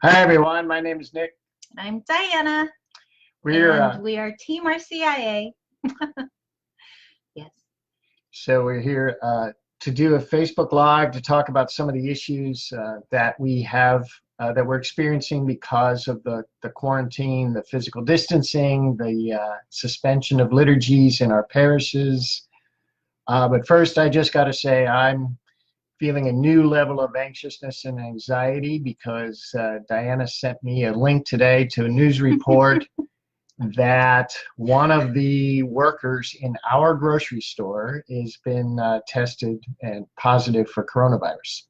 Hi everyone, my name is Nick. I'm Diana, We're and we are Team RCIA. Yes. we're here to do a Facebook Live to talk about some of the issues that we have that we're experiencing because of the quarantine, the physical distancing, the suspension of liturgies in our parishes. But first, I just got to say I'm feeling a new level of anxiousness and anxiety because Diana sent me a link today to a news report that one of the workers in our grocery store has been tested and positive for coronavirus.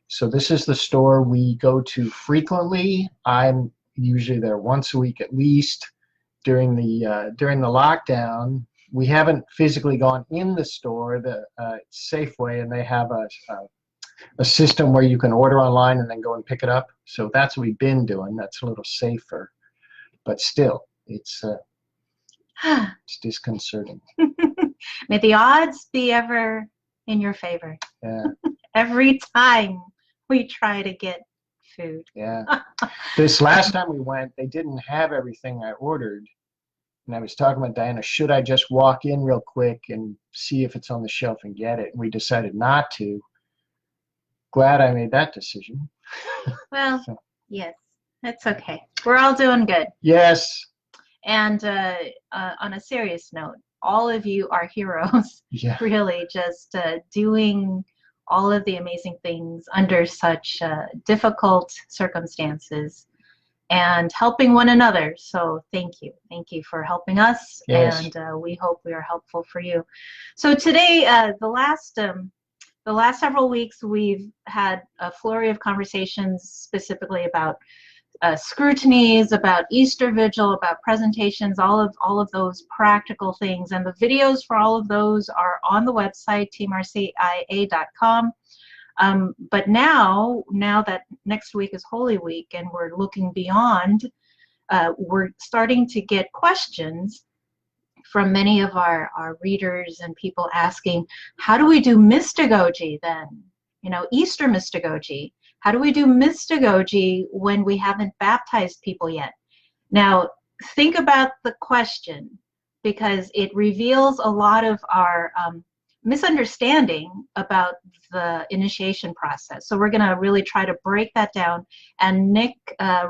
So this is the store we go to frequently. I'm usually there once a week at least. During the lockdown, we haven't physically gone in the store, the Safeway, and they have a system where you can order online and then go and pick it up. So that's what we've been doing. That's a little safer, but still, it's disconcerting. May the odds be ever in your favor. Yeah. Every time we try to get food. Yeah. This last time we went, they didn't have everything I ordered. And I was talking with Diana, should I just walk in real quick and see if it's on the shelf and get it? And we decided not to. Glad I made that decision. Well, so. Yes, that's okay. We're all doing good. Yes. And on a serious note, all of you are heroes. Yeah. Really, just doing all of the amazing things under such difficult circumstances and helping one another. So thank you. Thank you for helping us. Yes. And we hope we are helpful for you. So today, the last several weeks, we've had a flurry of conversations specifically about scrutinies, about Easter Vigil, about presentations, all of those practical things. And the videos for all of those are on the website, teamrcia.com. But now that next week is Holy Week and we're looking beyond, we're starting to get questions from many of our readers and people asking, how do we do mystagogy then? You know, Easter mystagogy. How do we do mystagogy when we haven't baptized people yet? Now, think about the question, because it reveals a lot of our misunderstanding about the initiation process. So we're going to really try to break that down. And Nick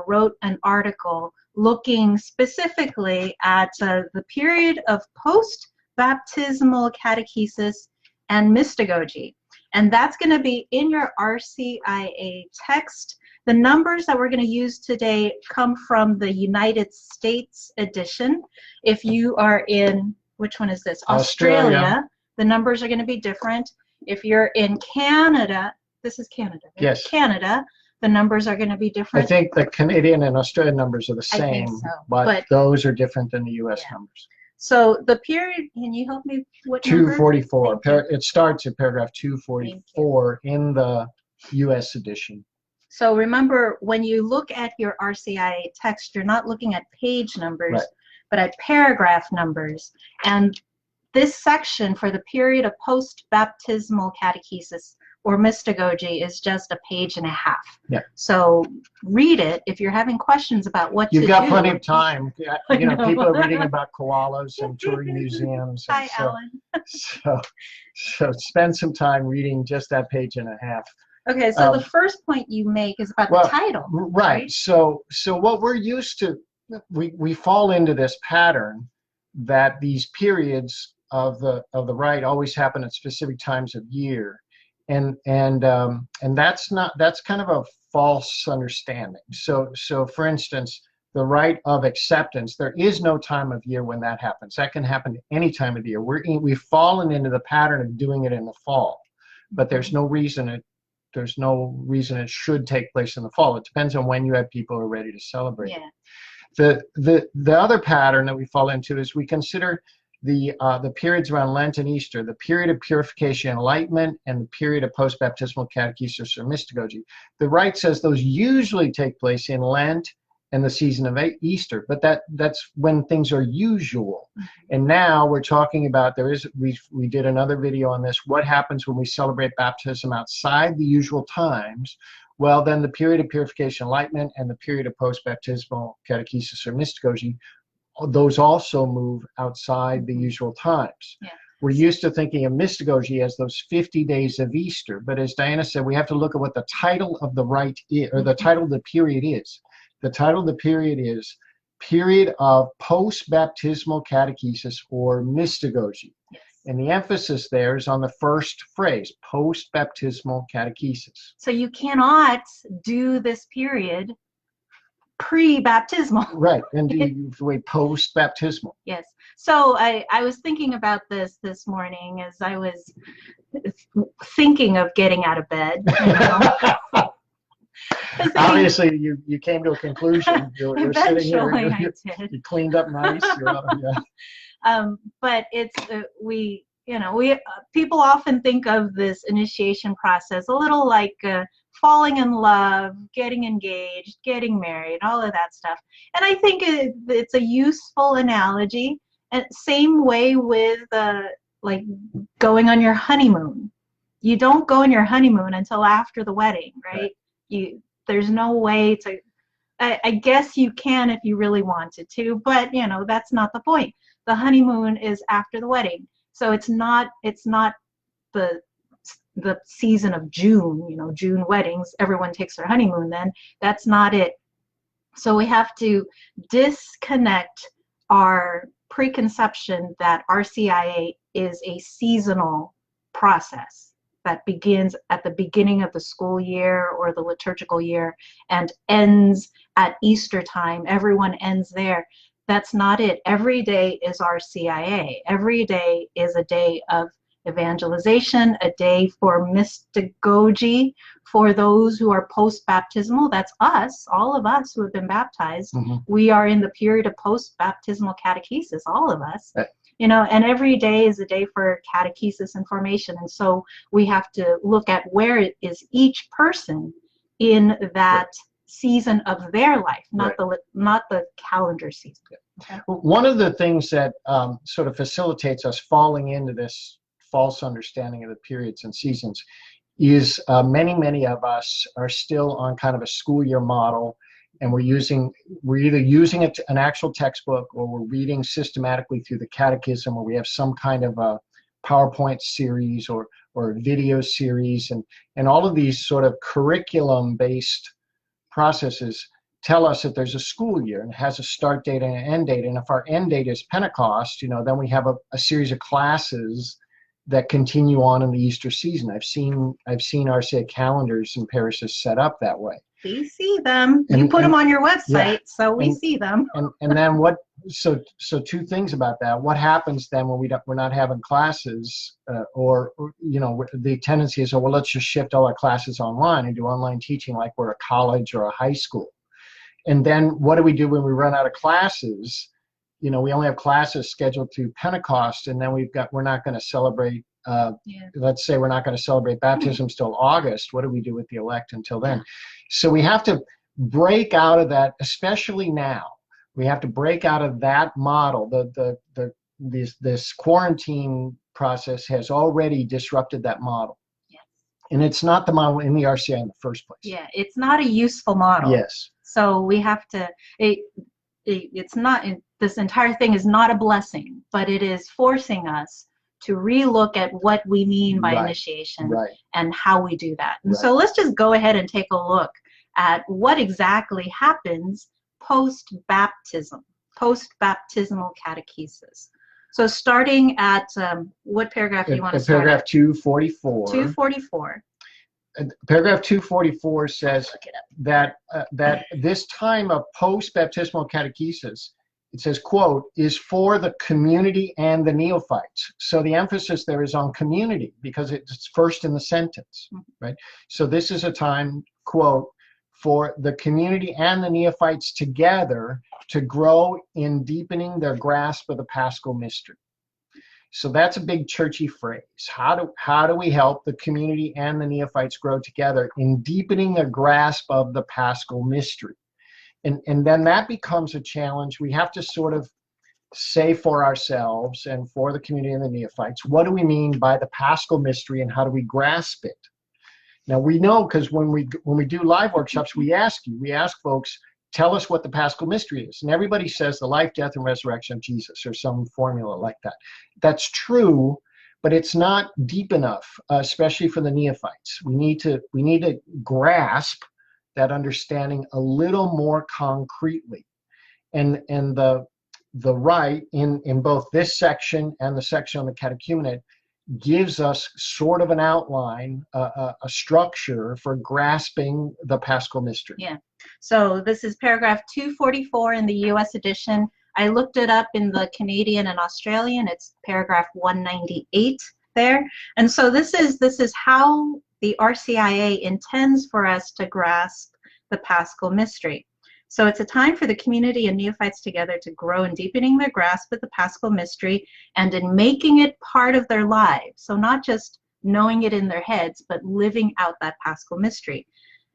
wrote an article looking specifically at the period of post-baptismal catechesis and mystagogy. And that's going to be in your RCIA text. The numbers that we're going to use today come from the United States edition. If you are in, which one is this? Australia. The numbers are going to be different. If you're in Canada, this is Canada, right? Yes. Canada, the numbers are going to be different. I think the Canadian and Australian numbers are the same, I think so. but those are different than the U.S. numbers. So the period, can you help me? What number? 244. It starts at paragraph 244 in the U.S. edition. So remember, when you look at your RCIA text, you're not looking at page numbers, right, but at paragraph numbers. And this section for the period of post-baptismal catechesis or mystagogy is just a page and a half. Yeah. So read it if you're having questions about what You've to got do. Plenty of time. You know, people are reading about koalas and touring museums. And Hi, Alan. So spend some time reading just that page and a half. Okay, so the first point you make is about the title. Right. So what we're used to, we fall into this pattern that these periods of the rite always happen at specific times of year. And that's kind of a false understanding. So for instance, the rite of acceptance, there is no time of year when that happens. That can happen any time of the year. We've fallen into the pattern of doing it in the fall, but there's no reason it should take place in the fall. It depends on when you have people who are ready to celebrate. Yeah. The other pattern that we fall into is we consider the periods around Lent and Easter, the period of purification and enlightenment, and the period of post-baptismal catechesis or mystagogy. The rite says those usually take place in Lent and the season of Easter, but that's when things are usual. And now we're talking about, we did another video on this, what happens when we celebrate baptism outside the usual times, well, then the period of purification enlightenment and the period of post-baptismal catechesis or mystagogy, those also move outside the usual times. Yeah. We're used to thinking of mystagogy as those 50 days of Easter, but as Diana said, we have to look at what the title of the rite is, or the title of the period is. The title of the period is Period of Post-Baptismal Catechesis or Mystagogy. Yes. And the emphasis there is on the first phrase, post-baptismal catechesis. So you cannot do this period pre-baptismal. Right, and you wait post-baptismal. Yes. So I was thinking about this morning as I was thinking of getting out of bed. You know? Obviously, you came to a conclusion. You're sitting here. You cleaned up nice. But it's people often think of this initiation process a little like falling in love, getting engaged, getting married, all of that stuff. And I think it's a useful analogy. And same way with like going on your honeymoon. You don't go on your honeymoon until after the wedding, right? There's no way to. I guess you can if you really wanted to, but that's not the point. The honeymoon is after the wedding, so it's not the season of June. June weddings. Everyone takes their honeymoon then. That's not it. So we have to disconnect our preconception that RCIA is a seasonal process that begins at the beginning of the school year or the liturgical year and ends at Easter time. Everyone ends there. That's not it. Every day is RCIA. Every day is a day of evangelization, a day for mystagogy for those who are post-baptismal. That's us, all of us who have been baptized. Mm-hmm. We are in the period of post-baptismal catechesis, all of us. And every day is a day for catechesis and formation. And so we have to look at where is each person in that season of their life, not the calendar season. Okay? One of the things that sort of facilitates us falling into this false understanding of the periods and seasons is many of us are still on kind of a school year model, and we're either using an actual textbook or we're reading systematically through the catechism, or we have some kind of a PowerPoint series or a video series, and all of these sort of curriculum based processes tell us that there's a school year and it has a start date and an end date, and if our end date is Pentecost, then we have a series of classes that continue on in the Easter season. I've seen RCIA calendars in parishes set up that way. We see them. You put them on your website, so we see them. And then what? So two things about that. What happens then when we're not having classes, or the tendency is, well, let's just shift all our classes online and do online teaching like we're a college or a high school. And then what do we do when we run out of classes? We only have classes scheduled through Pentecost, and then we're not going to celebrate. Let's say we're not going to celebrate baptisms till August. What do we do with the elect until then? So we have to break out of that, especially now. We have to break out of that model. This quarantine process has already disrupted that model. Yes. And it's not the model in the RCIA in the first place. Yeah, it's not a useful model. Yes. So we have to. It's not. This entire thing is not a blessing, but it is forcing us to relook at what we mean by initiation and how we do that. And so let's just go ahead and take a look at what exactly happens post-baptism, post-baptismal catechesis. So starting at what paragraph do you want to start paragraph at? 244. 244. Paragraph 244 says that this time of post-baptismal catechesis, it says, quote, is for the community and the neophytes. So the emphasis there is on community because it's first in the sentence, right? So this is a time, quote, for the community and the neophytes together to grow in deepening their grasp of the Paschal mystery. So that's a big churchy phrase. How do we help the community and the neophytes grow together in deepening their grasp of the Paschal mystery? And then that becomes a challenge. We have to sort of say for ourselves and for the community and the neophytes, what do we mean by the Paschal mystery and how do we grasp it? Now we know, because when we do live workshops, we ask folks, tell us what the Paschal mystery is. And everybody says the life, death, and resurrection of Jesus, or some formula like that. That's true, but it's not deep enough, especially for the neophytes. We need to grasp that understanding a little more concretely. And the rite in both this section and the section on the catechumenate gives us sort of an outline, a structure for grasping the Paschal mystery. Yeah. So this is paragraph 244 in the U.S. edition. I looked it up in the Canadian and Australian. It's paragraph 198 there. And so this is how the RCIA intends for us to grasp the Paschal mystery. So it's a time for the community and neophytes together to grow in deepening their grasp of the Paschal mystery and in making it part of their lives. So not just knowing it in their heads, but living out that Paschal mystery.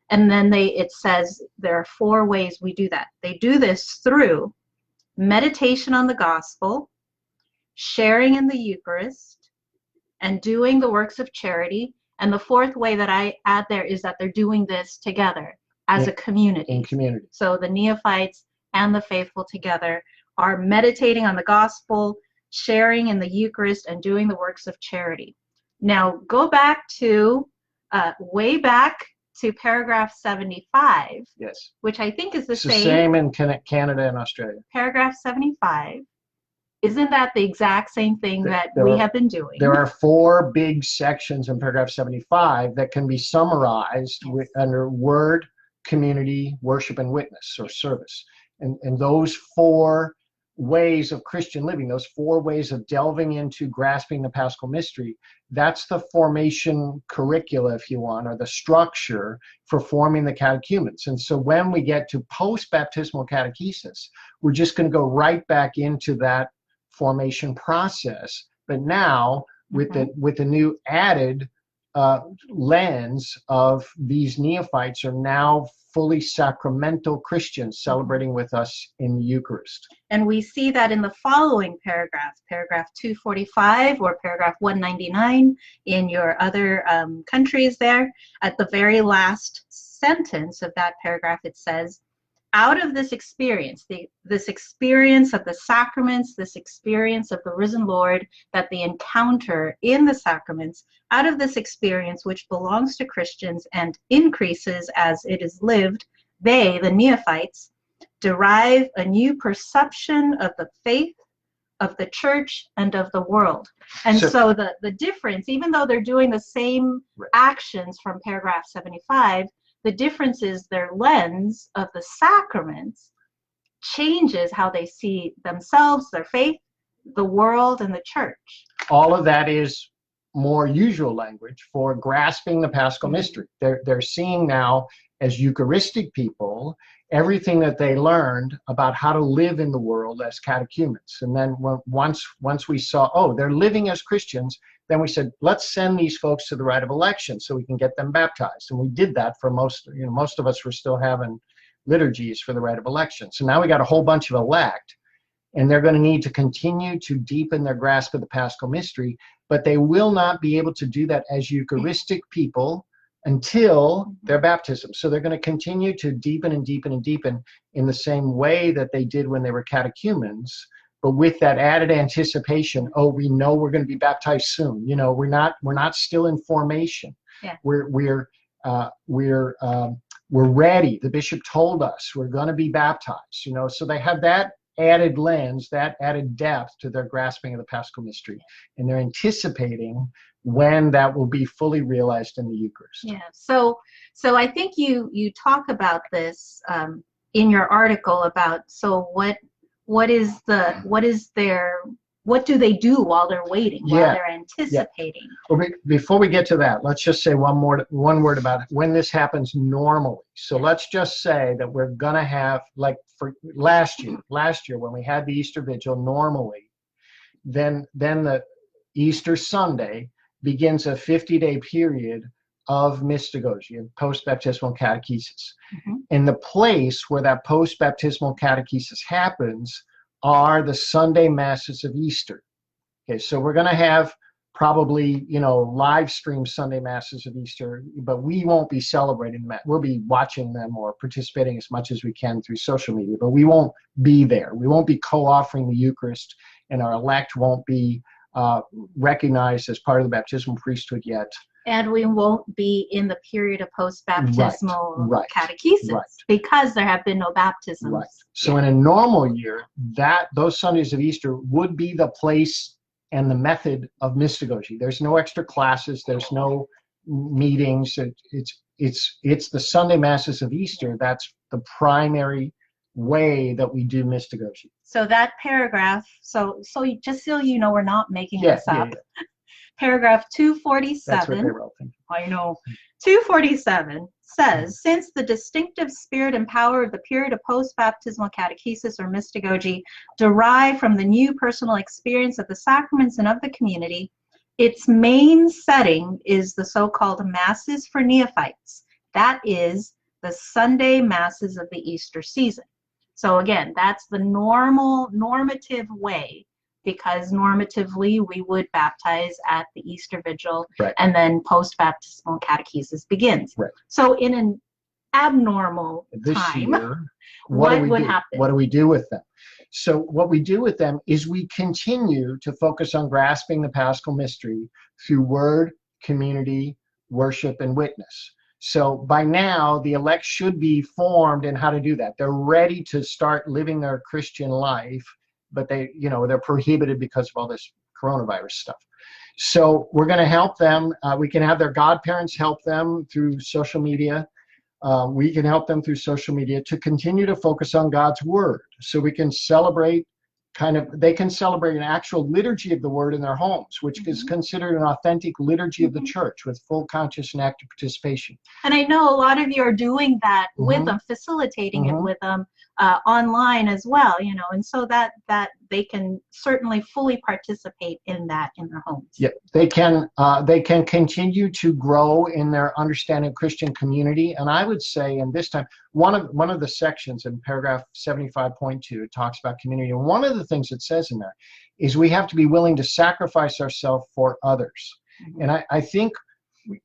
And then it says there are 4 ways we do that. They do this through meditation on the gospel, sharing in the Eucharist, and doing the works of charity. And the 4th way that I add there is that they're doing this together as a community. In community. So the neophytes and the faithful together are meditating on the gospel, sharing in the Eucharist, and doing the works of charity. Now go back to, way back to paragraph 75, yes, which I think is it's the same in Canada and Australia. Paragraph 75. Isn't that the exact same thing that we have been doing? There are 4 big sections in paragraph 75 that can be summarized under word, community, worship, and witness, or service. And those 4 ways of Christian living, those 4 ways of delving into grasping the Paschal mystery, that's the formation curricula, if you want, or the structure for forming the catechumens. And so when we get to post-baptismal catechesis, we're just going to go right back into that formation process, but now with the new added lens of these neophytes are now fully sacramental Christians celebrating with us in the Eucharist. And we see that in the following paragraph, paragraph 245 or paragraph 199 in your other countries there. At the very last sentence of that paragraph, it says, out of this experience, this experience of the sacraments, this experience of the risen Lord that they encounter in the sacraments, out of this experience which belongs to Christians and increases as it is lived, they, the neophytes, derive a new perception of the faith, of the church, and of the world. And so the difference, even though they're doing the same actions from paragraph 75, the difference is their lens of the sacraments changes how they see themselves, their faith, the world, and the church. All of that is more usual language for grasping the Paschal mystery. They're seeing now, as Eucharistic people, everything that they learned about how to live in the world as catechumens. And then once we saw, oh, they're living as Christians, then we said, let's send these folks to the rite of election so we can get them baptized. And we did that for most of us were still having liturgies for the rite of election. So now we got a whole bunch of elect, and they're going to need to continue to deepen their grasp of the Paschal mystery, but they will not be able to do that as Eucharistic people until their baptism. So they're going to continue to deepen and deepen and deepen in the same way that they did when they were catechumens, but with that added anticipation, oh, we know we're going to be baptized soon. We're not still in formation. Yeah. We're ready. The bishop told us we're going to be baptized. So they have that added lens, that added depth to their grasping of the Paschal mystery, and they're anticipating when that will be fully realized in the Eucharist. Yeah. So I think you talk about this in your article about what do they do while they're waiting, while they're anticipating? Well, before we get to that, let's just say one word about when this happens normally. So let's just say that we're gonna have, like for last year when we had the Easter Vigil normally, then the Easter Sunday begins a 50-day period of mystagogy, of post-baptismal catechesis. And the place where that post-baptismal catechesis happens are the Sunday Masses of Easter. Okay, so we're going to have probably, live stream Sunday Masses of Easter, but we won't be celebrating them. We'll be watching them or participating as much as we can through social media, but we won't be there. We won't be co-offering the Eucharist, and our elect won't be recognized as part of the baptismal priesthood yet. And we won't be in the period of post-baptismal catechesis because there have been no baptisms. Right. So in a normal year, those Sundays of Easter would be the place and the method of mystagogy. There's no extra classes. There's no meetings. It's the Sunday Masses of Easter. That's the primary way that we do mystagogy. So that paragraph, so just so you know, we're not making this up. Yeah. Paragraph 247. That's what they wrote. I know. 247 says, since the distinctive spirit and power of the period of post-baptismal catechesis or mystagogy derive from the new personal experience of the sacraments and of the community, its main setting is the so-called Masses for Neophytes. That is the Sunday Masses of the Easter season. So again, that's the normative way, because normatively we would baptize at the Easter Vigil, and then post-baptismal catechesis begins. Right. So in an abnormal time, year, what would happen? What do we do with them? So what we do with them is we continue to focus on grasping the Paschal mystery through word, community, worship, and witness. So by now, the elect should be formed in how to do that. They're ready to start living their Christian life, but they're prohibited because of all this coronavirus stuff. So we're going to help them. We can have their godparents help them through social media. We can help them through social media to continue to focus on God's word. So we can celebrate they can celebrate an actual liturgy of the word in their homes, which is considered an authentic liturgy of the church with full conscious and active participation. And I know a lot of you are doing that with them, facilitating it with them online as well, and so that they can certainly fully participate in that in their homes. Yeah, they can continue to grow in their understanding of Christian community. And I would say, in this time, one of the sections in paragraph 75.2, it talks about community. And one of the things it says in there is we have to be willing to sacrifice ourselves for others. And I think,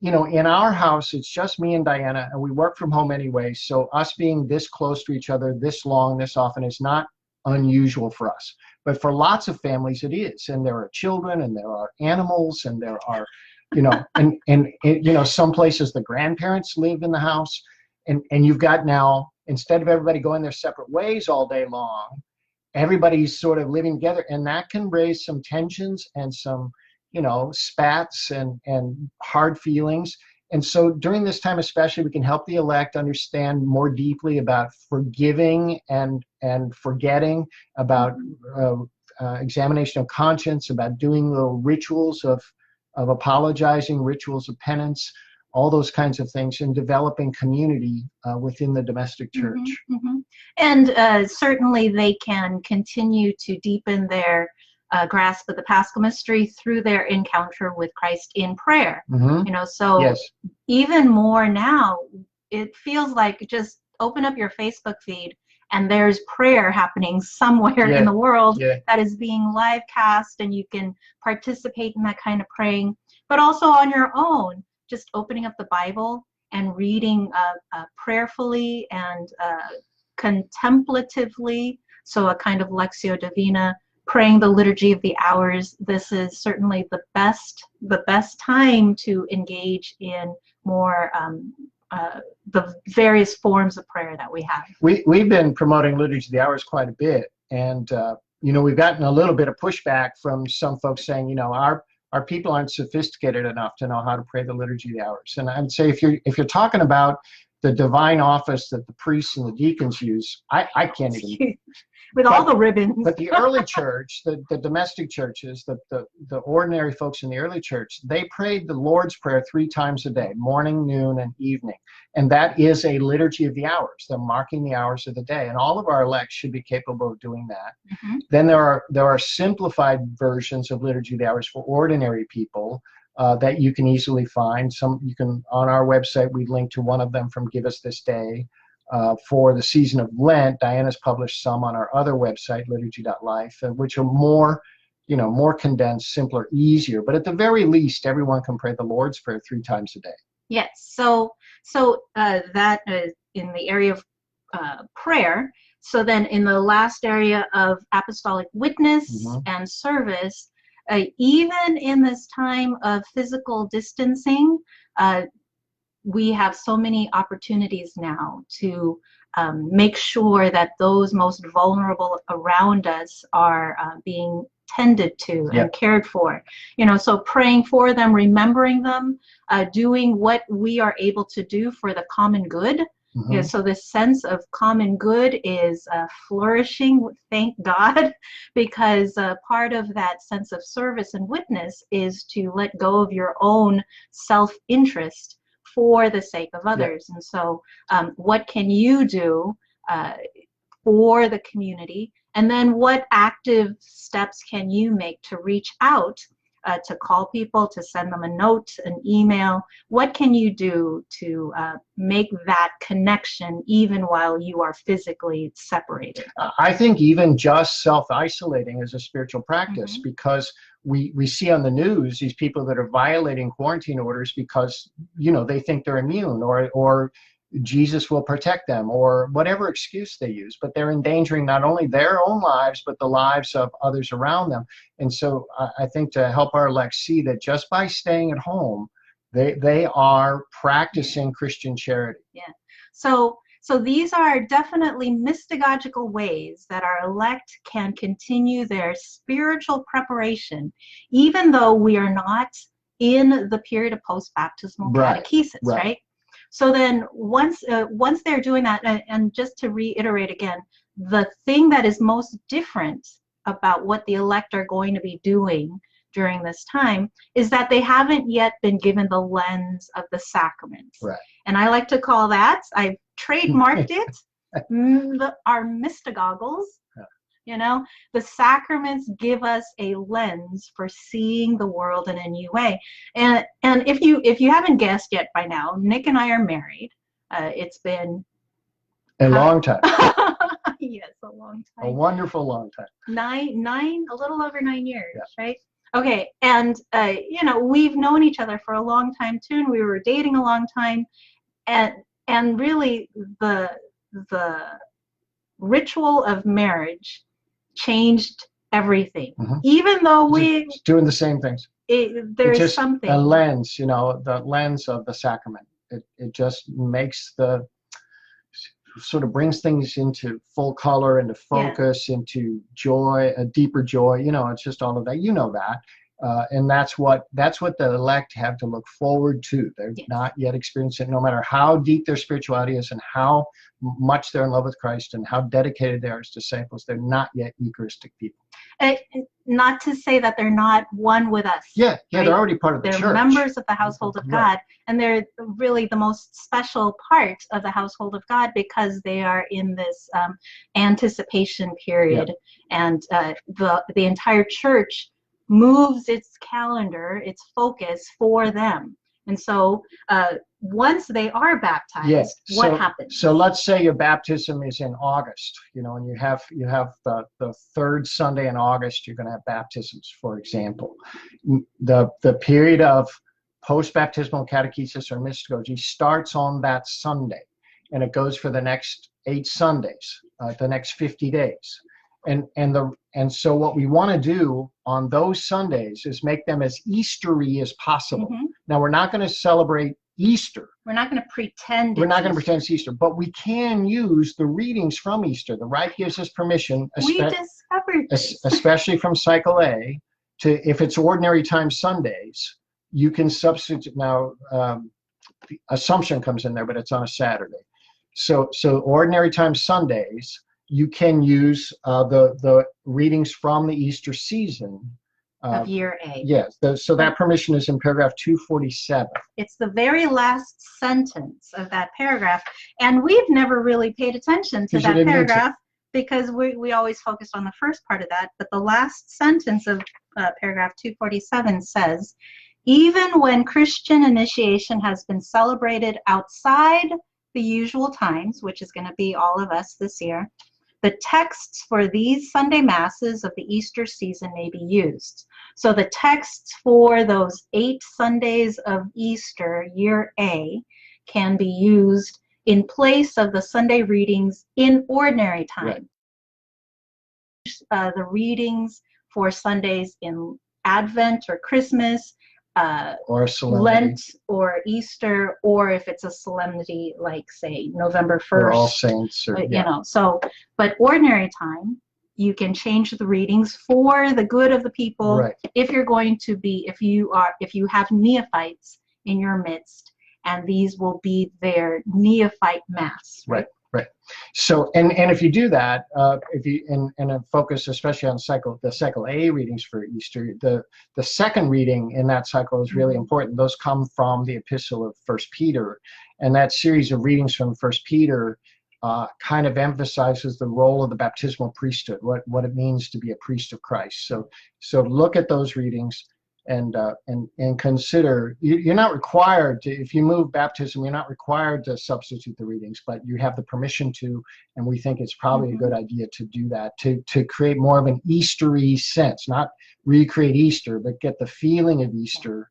in our house, it's just me and Diana, and we work from home anyway. So us being this close to each other, this long, this often is not unusual for us. But for lots of families, it is. And there are children, and there are animals, and there are, and some places the grandparents live in the house. And you've got now, instead of everybody going their separate ways all day long, everybody's sort of living together. And that can raise some tensions and some spats and hard feelings. And so during this time especially, we can help the elect understand more deeply about forgiving and forgetting, about examination of conscience, about doing little rituals of apologizing, rituals of penance, all those kinds of things, and developing community within the domestic church. And certainly they can continue to deepen their grasp of the Paschal mystery through their encounter with Christ in prayer. So even more now, it feels like just open up your Facebook feed and there's prayer happening somewhere in the world that is being live cast, and you can participate in that kind of praying, but also on your own, just opening up the Bible and reading prayerfully and contemplatively, so a kind of Lectio Divina, praying the Liturgy of the Hours. This is certainly the best time to engage in more the various forms of prayer that we have. We've been promoting Liturgy of the Hours quite a bit, and we've gotten a little bit of pushback from some folks saying, our people aren't sophisticated enough to know how to pray the Liturgy of the Hours. And I'd say if you're talking about the divine office that the priests and the deacons use, I can't even. With all the ribbons. But the early church, the domestic churches, the ordinary folks in the early church, they prayed the Lord's Prayer 3 times a day, morning, noon, and evening. And that is a liturgy of the hours. They're marking the hours of the day. And all of our elects should be capable of doing that. Then there are simplified versions of liturgy of the hours for ordinary people that you can easily find. You can, on our website, we link to one of them from Give Us This Day. For the season of Lent, Diana's published some on our other website, liturgy.life, which are more more condensed, simpler, easier. But at the very least, everyone can pray the Lord's Prayer 3 times a day. Yes. So that in the area of prayer. So then in the last area of apostolic witness and service, even in this time of physical distancing, we have so many opportunities now to make sure that those most vulnerable around us are being tended to and cared for. So praying for them, remembering them, doing what we are able to do for the common good. So the sense of common good is flourishing, thank God, because part of that sense of service and witness is to let go of your own self-interest for the sake of others. And so what can you do for the community? And then what active steps can you make to reach out, to call people, to send them a note, an email? What can you do to make that connection even while you are physically separated? I think even just self-isolating is a spiritual practice, because we see on the news these people that are violating quarantine orders because they think they're immune, or Jesus will protect them, or whatever excuse they use, but they're endangering not only their own lives but the lives of others around them. And so I think to help our elect see that just by staying at home, they are practicing Christian charity. So these are definitely mystagogical ways that our elect can continue their spiritual preparation, even though we are not in the period of post-baptismal catechesis, right? So then once they're doing that, and just to reiterate again, the thing that is most different about what the elect are going to be doing during this time is that they haven't yet been given the lens of the sacraments. And I like to call that, I've trademarked it, our mystagoggles. The sacraments give us a lens for seeing the world in a new way. And if you haven't guessed yet by now, Nick and I are married. It's been a long time. Yes, a long time. A wonderful long time. A little over 9 years, right? Okay, and we've known each other for a long time too, and we were dating a long time, and really the ritual of marriage changed everything. Even though we doing the same things, there's just something, a lens, the lens of the sacrament. It just makes sort of brings things into full color, into focus, into joy, a deeper joy. It's just all of that. That. And that's what the elect have to look forward to. They're not yet experienced it, no matter how deep their spirituality is and how much they're in love with Christ and how dedicated they are as disciples. They're not yet Eucharistic people. Not to say that they're not one with us. Right? They're already part of the church. They're members of the household of God, and they're really the most special part of the household of God because they are in this anticipation period, and the entire church moves its calendar, its focus for them. And so once they are baptized, what happens? So let's say your baptism is in August, and you have the third Sunday in August, you're going to have baptisms, for example. The period of post-baptismal catechesis or mystagogy starts on that Sunday, and it goes for the next 8 Sundays, the next 50 days. And so what we want to do on those Sundays is make them as Eastery as possible. Now, we're not going to celebrate Easter. We're not going to pretend it's Easter, but we can use the readings from Easter. The Rite gives us permission, we discovered this. Especially from Cycle A, to, if it's ordinary time Sundays, you can substitute. Now, Assumption comes in there, but it's on a Saturday. So ordinary time Sundays, you can use the readings from the Easter season. Of year A. Yes, so that permission is in paragraph 247. It's the very last sentence of that paragraph, and we've never really paid attention to that paragraph because we always focused on the first part of that, but the last sentence of paragraph 247 says, even when Christian initiation has been celebrated outside the usual times, which is going to be all of us this year, the texts for these Sunday Masses of the Easter season may be used. So the texts for those 8 Sundays of Easter, year A, can be used in place of the Sunday readings in ordinary time. Right. The readings for Sundays in Advent or Christmas, or Lent or Easter, or if it's a solemnity like, say, November 1st. Or All Saints. Or, you know, so, but ordinary time, you can change the readings for the good of the people. Right. If you're going to be, if you have neophytes in your midst, and these will be their neophyte mass. Right. Right. So, and if you do that, if you and focus especially on the cycle A readings for Easter, the second reading in that cycle is really important. Those come from the epistle of 1 Peter, and that series of readings from 1 Peter kind of emphasizes the role of the baptismal priesthood, what it means to be a priest of Christ. So look at those readings. And consider, you're not required to, if you move baptism, you're not required to substitute the readings, but you have the permission to, and we think it's probably a good idea to do that, to create more of an Eastery sense, not recreate Easter, but get the feeling of Easter,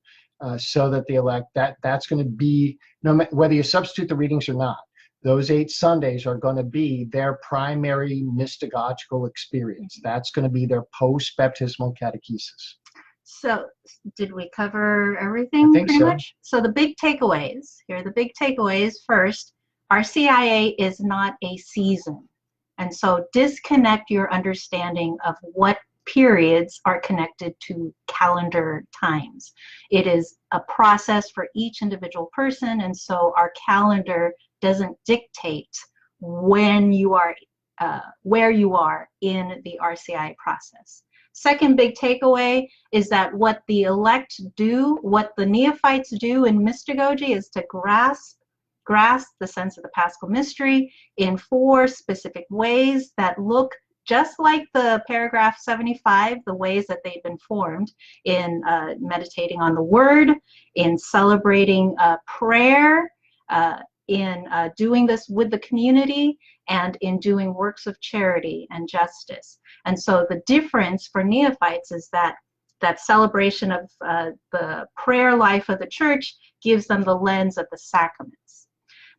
so that the elect, that's going to be, no matter whether you substitute the readings or not, those 8 Sundays are going to be their primary mystagogical experience. That's going to be their post-baptismal catechesis. So, did we cover everything pretty much? So the big takeaways, here are the big takeaways. First, RCIA is not a season. And so disconnect your understanding of what periods are connected to calendar times. It is a process for each individual person, and so our calendar doesn't dictate when you are, where you are in the RCIA process. Second big takeaway is that what the elect do, what the neophytes do in mystagogy is to grasp the sense of the Paschal mystery in 4 specific ways that look just like the paragraph 75, the ways that they've been formed in meditating on the word, in celebrating prayer, in doing this with the community, and in doing works of charity and justice. And so the difference for neophytes is that celebration of the prayer life of the church gives them the lens of the sacraments.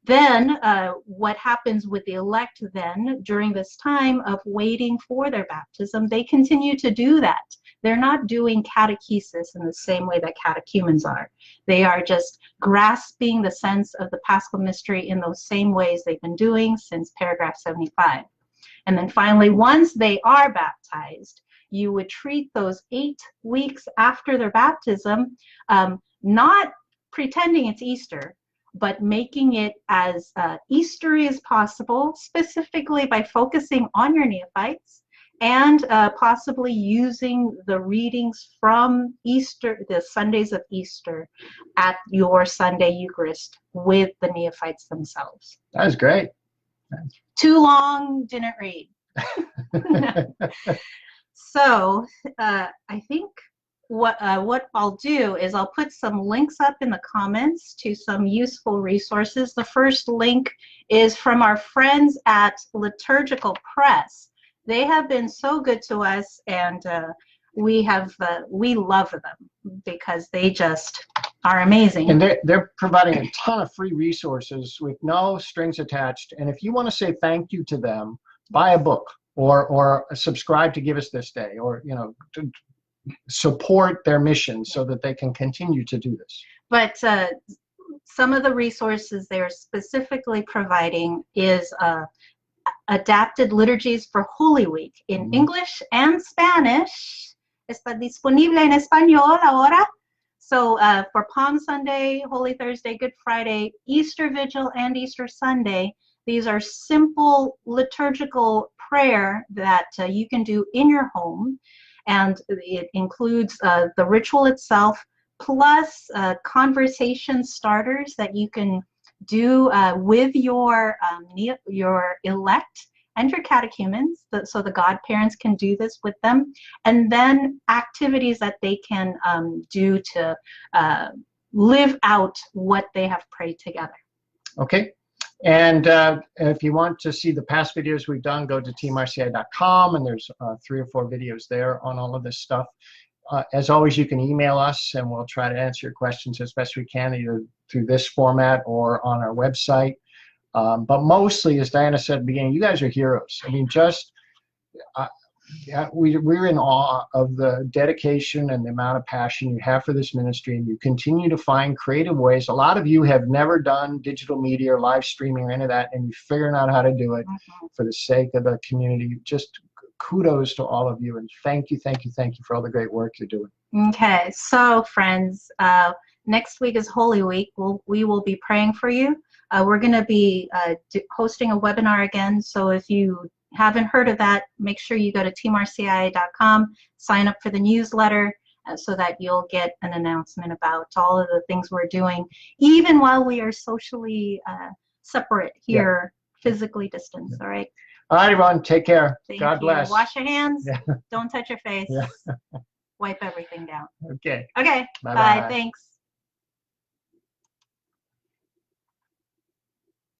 Then what happens with the elect then during this time of waiting for their baptism, they continue to do that. They're not doing catechesis in the same way that catechumens are. They are just grasping the sense of the Paschal mystery in those same ways they've been doing since paragraph 75. And then finally, once they are baptized, you would treat those 8 weeks after their baptism, not pretending it's Easter, but making it as Eastery as possible, specifically by focusing on your neophytes, and possibly using the readings from Easter, the Sundays of Easter, at your Sunday Eucharist with the neophytes themselves. That was great. Too long, didn't read. So I think what I'll do is I'll put some links up in the comments to some useful resources. The first link is from our friends at Liturgical Press. They have been so good to us, and we love them because they just are amazing. And they're providing a ton of free resources with no strings attached. And if you want to say thank you to them, buy a book or subscribe to Give Us This Day, or to support their mission so that they can continue to do this. But some of the resources they're specifically providing is adapted liturgies for Holy Week in English and Spanish. Está disponible en español ahora. So for Palm Sunday, Holy Thursday, Good Friday, Easter Vigil, and Easter Sunday, these are simple liturgical prayer that you can do in your home. And it includes the ritual itself, plus conversation starters that you can do with your elect and your catechumens, so the godparents can do this with them, and then activities that they can do to live out what they have prayed together. Okay. And if you want to see the past videos we've done, go to teamrci.com, and there's 3 or 4 videos there on all of this stuff. As always, you can email us, and we'll try to answer your questions as best we can, either through this format or on our website. But mostly, as Diana said at the beginning, you guys are heroes. I mean, just we're in awe of the dedication and the amount of passion you have for this ministry, and you continue to find creative ways. A lot of you have never done digital media or live streaming or any of that, and you're figuring out how to do it for the sake of the community. Just kudos to all of you, and thank you for all the great work you're doing. Okay, so friends, next week is Holy Week. We will be praying for you. We're going to be hosting a webinar again, so if you haven't heard of that, make sure you go to teamrcia.com, sign up for the newsletter so that you'll get an announcement about all of the things we're doing, even while we are socially separate here, physically distanced, all right? All right, everyone, take care. Thank God you. bless. Wash your hands. Yeah. Don't touch your face. Yeah. Wipe everything down. Okay. Okay. Bye-bye. Bye. Thanks.